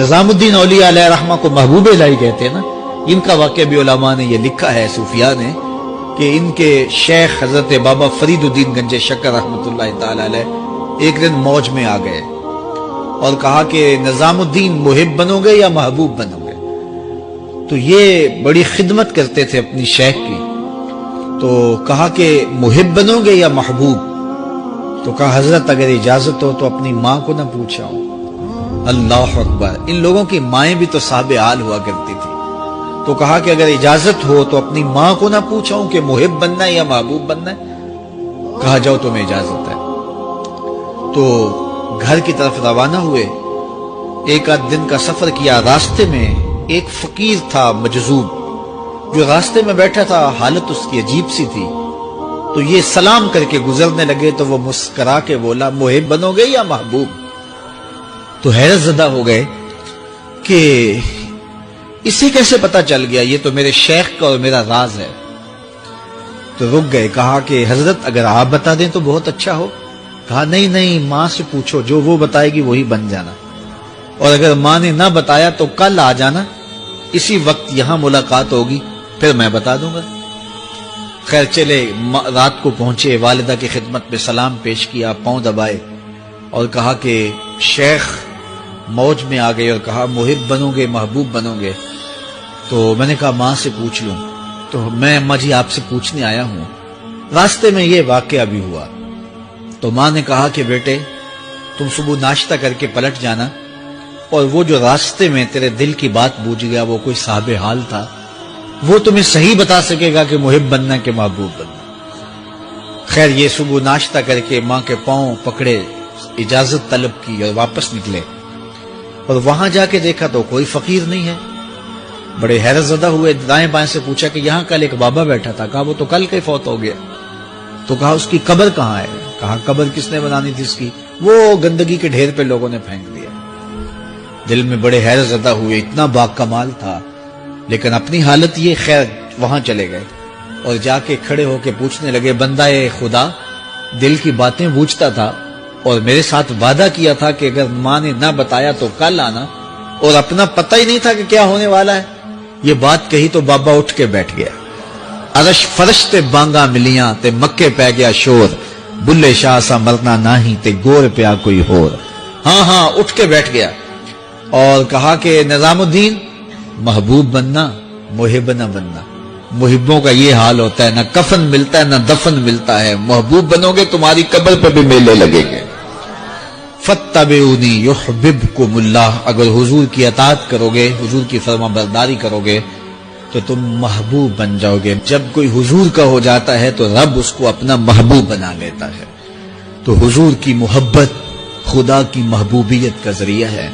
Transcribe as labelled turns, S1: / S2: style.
S1: نظام الدین اولیاء علیہ رحمہ کو محبوب الہی کہتے ہیں نا، ان کا واقعہ بھی علماء نے یہ لکھا ہے، صوفیاء نے، کہ ان کے شیخ حضرت بابا فرید الدین گنج شکر رحمۃ اللہ تعالی علیہ ایک دن موج میں آ گئے اور کہا کہ نظام الدین محب بنو گے یا محبوب بنو گے؟ تو یہ بڑی خدمت کرتے تھے اپنی شیخ کی، تو کہا کہ محب بنو گے یا محبوب؟ تو کہا حضرت اگر اجازت ہو تو اپنی ماں کو نہ پوچھاؤں۔ اللہ اکبر، ان لوگوں کی مائیں بھی تو صاحب حال ہوا کرتی تھی۔ تو کہا کہ اگر اجازت ہو تو اپنی ماں کو نہ پوچھاؤں کہ محب بننا ہے یا محبوب بننا ہے؟ کہا جاؤ تمہیں اجازت ہے۔ تو گھر کی طرف روانہ ہوئے، ایک آدھ دن کا سفر کیا۔ راستے میں ایک فقیر تھا مجذوب، جو راستے میں بیٹھا تھا، حالت اس کی عجیب سی تھی، تو یہ سلام کر کے گزرنے لگے تو وہ مسکرا کے بولا محب بنو گے یا محبوب؟ تو حیرت زدہ ہو گئے کہ اسے کیسے پتا چل گیا، یہ تو میرے شیخ کا اور میرا راز ہے۔ تو رک گئے، کہا کہ حضرت اگر آپ بتا دیں تو بہت اچھا ہو۔ کہا نہیں ماں سے پوچھو، جو وہ بتائے گی وہی بن جانا، اور اگر ماں نے نہ بتایا تو کل آ جانا، اسی وقت یہاں ملاقات ہوگی، پھر میں بتا دوں گا۔ خیر چلے، رات کو پہنچے، والدہ کی خدمت میں سلام پیش کیا، پاؤں دبائے اور کہا کہ شیخ موج میں آ گئے اور کہا محب بنو گے محبوب بنو گے؟ تو میں نے کہا ماں سے پوچھ لوں۔ تو میں اماں جی آپ سے پوچھنے آیا ہوں، راستے میں یہ واقعہ بھی ہوا۔ تو ماں نے کہا کہ بیٹے تم صبح ناشتہ کر کے پلٹ جانا، اور وہ جو راستے میں تیرے دل کی بات بوجھ گیا، وہ کوئی صاحب حال تھا، وہ تمہیں صحیح بتا سکے گا کہ محب بننا کہ محبوب بننا۔ خیر یہ صبح ناشتہ کر کے ماں کے پاؤں پکڑے، اجازت طلب کی اور واپس نکلے، اور وہاں جا کے دیکھا تو کوئی فقیر نہیں ہے۔ بڑے حیرت زدہ ہوئے، دائیں بائیں سے پوچھا کہ یہاں کل ایک بابا بیٹھا تھا۔ کہا وہ تو کل کے فوت ہو گیا۔ تو کہا اس کی قبر کہاں ہے؟ کہا قبر کس نے بنانی تھی اس کی؟ وہ گندگی کے ڈھیر پہ لوگوں نے پھینک دیا۔ دل میں بڑے حیرت زدہ ہوئے، اتنا با کمال تھا، لیکن اپنی حالت یہ، خیر وہاں چلے گئے اور جا کے کھڑے ہو کے پوچھنے لگے بندہ خدا دل کی باتیں بوجھتا تھا اور میرے ساتھ وعدہ کیا تھا کہ اگر ماں نے نہ بتایا تو کل آنا، اور اپنا پتہ ہی نہیں تھا کہ کیا ہونے والا ہے۔ یہ بات کہی تو بابا اٹھ کے بیٹھ گیا۔ عرش فرش تے بانگا ملیاں تے مکے پہ گیا شور، بلے شاہ سا مرنا نہیں تے گور پیا کوئی ہور۔ ہاں اٹھ کے بیٹھ گیا اور کہا کہ نظام الدین محبوب بننا محب نہ بننا۔ محبوں کا یہ حال ہوتا ہے، نہ کفن ملتا ہے نہ دفن ملتا ہے، محبوب بنو گے تمہاری قبر پہ بھی میلے لگیں گے۔ فاتبعونی یحببکم اللہ، اگر حضور کی اطاعت کرو گے، حضور کی فرما برداری کرو گے تو تم محبوب بن جاؤ گے۔ جب کوئی حضور کا ہو جاتا ہے تو رب اس کو اپنا محبوب بنا لیتا ہے۔ تو حضور کی محبت خدا کی محبوبیت کا ذریعہ ہے۔